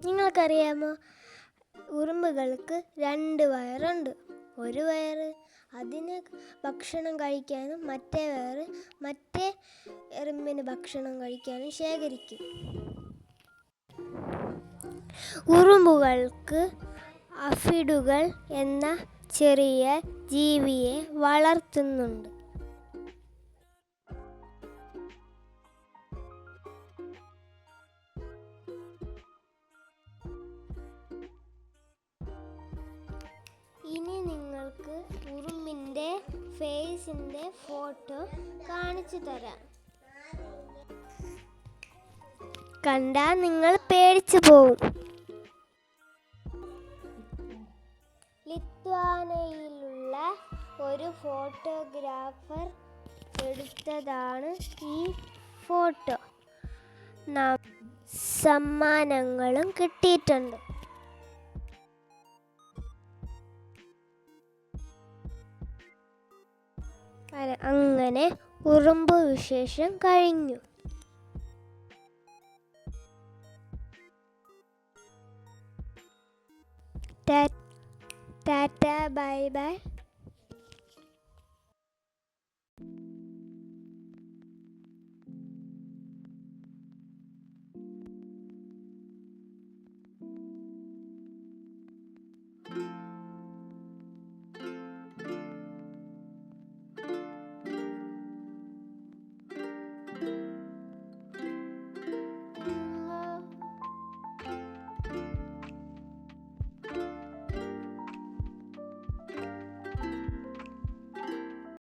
നിങ്ങൾക്കറിയാമോ, ഉറുമ്പുകൾക്ക് 2 വയറുണ്ട്. ഒരു വയറ് അതിന് ഭക്ഷണം കഴിക്കാനും മറ്റേ വയറ് മറ്റേ എറുമ്പിന് ഭക്ഷണം കഴിക്കാനും ശേഖരിക്കും. ഉറുമ്പുകൾക്ക് അഫിഡുകൾ എന്ന ചെറിയ ജീവിയെ വളർത്തുന്നുണ്ട്. ഇനി നിങ്ങൾക്ക് ഉറുമ്പിൻ്റെ ഫേസിൻ്റെ ഫോട്ടോ കാണിച്ചു തരാം. കണ്ടാൽ നിങ്ങൾ പേടിച്ചു പോവും. ലിത്വാനിയയിലുള്ള ഒരു ഫോട്ടോഗ്രാഫർ എടുത്തതാണ് ഈ ഫോട്ടോ. സമ്മാനങ്ങളും കിട്ടിയിട്ടുണ്ട്. അങ്ങനെ ഉറുമ്പ് വിശേഷം കഴിഞ്ഞു. Tata, bye bye.